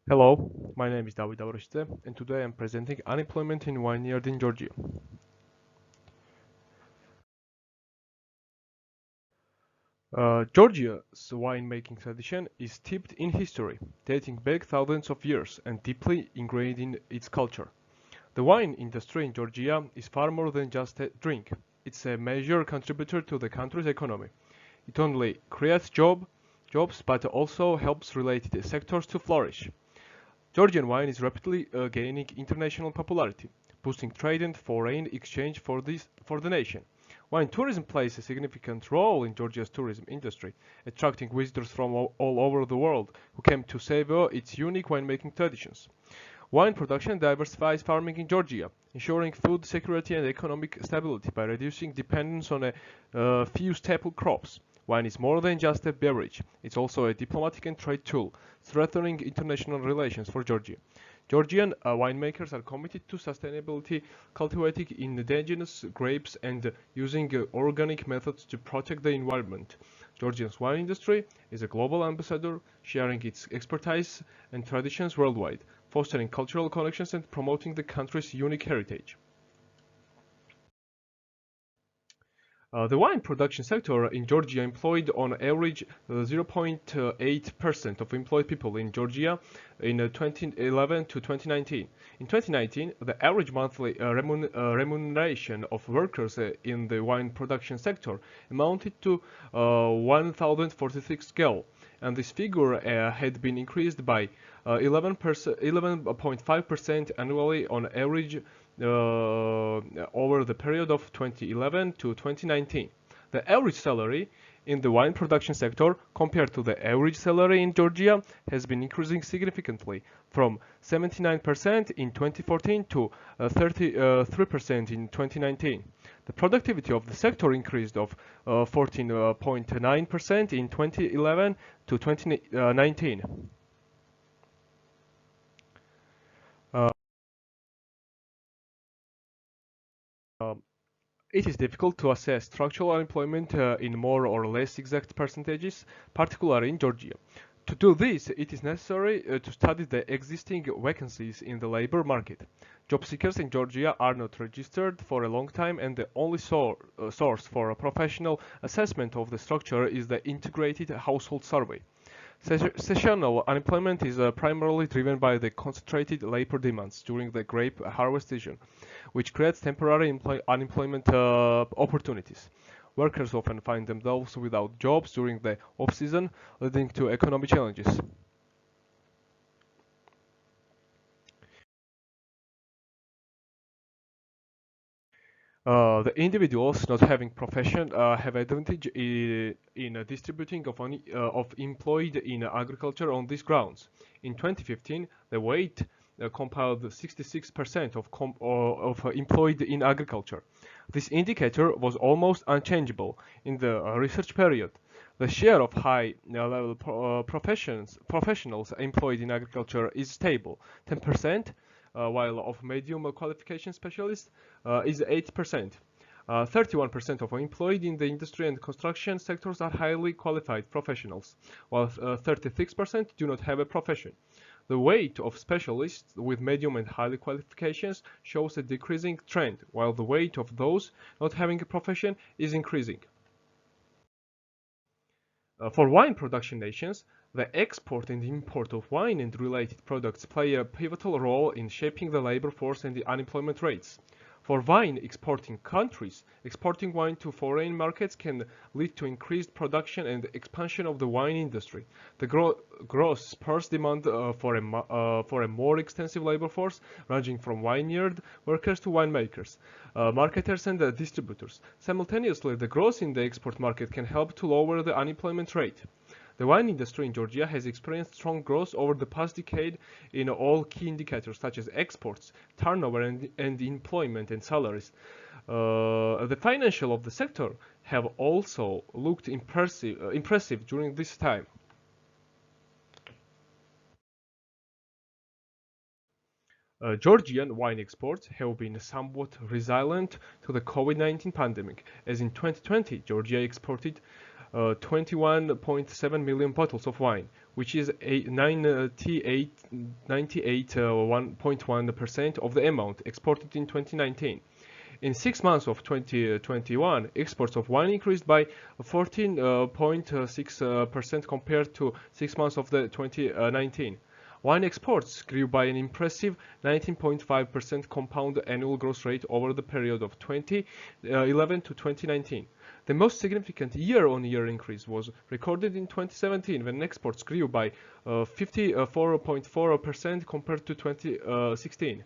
Hello, my name is David Avrishte, and today I'm presenting unemployment in Vineyard in Georgia. Georgia's winemaking tradition is steeped in history, dating back thousands of years and deeply ingrained in its culture. The wine industry in Georgia is far more than just a drink. It's a major contributor to the country's economy. It not only creates jobs, but also helps related sectors to flourish. Georgian wine is rapidly gaining international popularity, boosting trade and foreign exchange for the nation. Wine tourism plays a significant role in Georgia's tourism industry, attracting visitors from all over the world who came to savor its unique winemaking traditions. Wine production diversifies farming in Georgia, ensuring food security and economic stability by reducing dependence on a few staple crops. Wine is more than just a beverage, it's also a diplomatic and trade tool, strengthening international relations for Georgia. Georgian winemakers are committed to sustainability, cultivating indigenous grapes and using organic methods to protect the environment. Georgia's wine industry is a global ambassador, sharing its expertise and traditions worldwide, fostering cultural connections and promoting the country's unique heritage. The wine production sector in Georgia employed on average 0.8% of employed people in Georgia in 2011 to 2019. In 2019, the average monthly remuneration of workers in the wine production sector amounted to 1,046 GEL, and this figure had been increased by 11.5% annually on average over the period of 2011 to 2019. The average salary in the wine production sector compared to the average salary in Georgia has been increasing significantly from 79% in 2014 to 33% in 2019. The productivity of the sector increased of 14.9% in 2011 to 2019. It is difficult to assess structural unemployment in more or less exact percentages, particularly in Georgia. To do this, it is necessary to study the existing vacancies in the labor market. Job seekers in Georgia are not registered for a long time, and the only source for a professional assessment of the structure is the Integrated Household Survey. Seasonal unemployment is primarily driven by the concentrated labor demands during the grape harvest season, which creates temporary unemployment opportunities. Workers often find themselves without jobs during the off-season, leading to economic challenges. The individuals not having profession have advantage in distributing of employed in agriculture on these grounds. In 2015, the weight compiled 66% of employed in agriculture. This indicator was almost unchangeable in the research period. The share of high-level professionals employed in agriculture is stable, 10%, while of medium qualification specialists is 8%. 31% of employed in the industry and construction sectors are highly qualified professionals, while 36% do not have a profession. The weight of specialists with medium and high qualifications shows a decreasing trend, while the weight of those not having a profession is increasing. For wine production nations, the export and import of wine and related products play a pivotal role in shaping the labor force and the unemployment rates. For wine exporting countries, exporting wine to foreign markets can lead to increased production and expansion of the wine industry. The growth spurs demand for a more extensive labor force, ranging from vineyard workers to winemakers, marketers and distributors. Simultaneously, the growth in the export market can help to lower the unemployment rate. The wine industry in Georgia has experienced strong growth over the past decade in all key indicators such as exports, turnover and employment and salaries. The financial of the sector have also looked impressive during this time. Georgian wine exports have been somewhat resilient to the COVID-19 pandemic, as in 2020 Georgia exported 21.7 million bottles of wine, which is a 98.1% of the amount exported in 2019. In 6 months of 2021, exports of wine increased by 14.6% compared to 6 months of the 2019. Wine exports grew by an impressive 19.5% compound annual growth rate over the period of 2011 to 2019. The most significant year-on-year increase was recorded in 2017 when exports grew by 54.4% compared to 2016.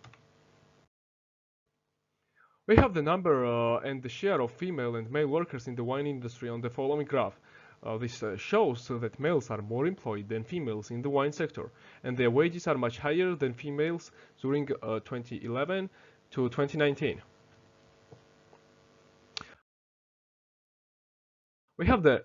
We have the number and the share of female and male workers in the wine industry on the following graph. This shows that males are more employed than females in the wine sector, and their wages are much higher than females during 2011 to 2019. We have the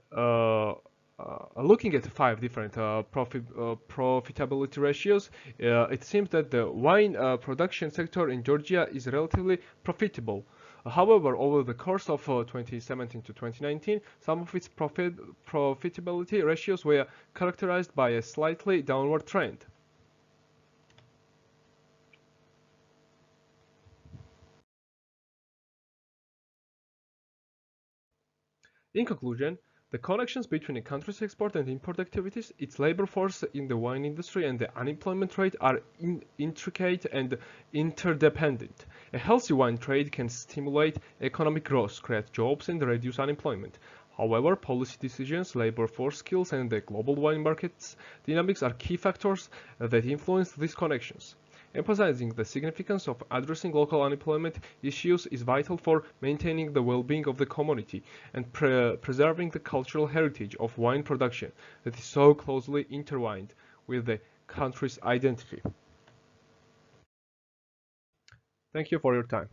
looking at 5 different profitability ratios. It seems that the wine production sector in Georgia is relatively profitable. However, over the course of 2017 to 2019, some of its profitability ratios were characterized by a slightly downward trend. In conclusion, the connections between a country's export and import activities, its labor force in the wine industry, and the unemployment rate are intricate and interdependent. A healthy wine trade can stimulate economic growth, create jobs, and reduce unemployment. However, policy decisions, labor force skills, and the global wine market's dynamics are key factors that influence these connections. Emphasizing the significance of addressing local unemployment issues is vital for maintaining the well-being of the community and preserving the cultural heritage of wine production that is so closely intertwined with the country's identity. Thank you for your time.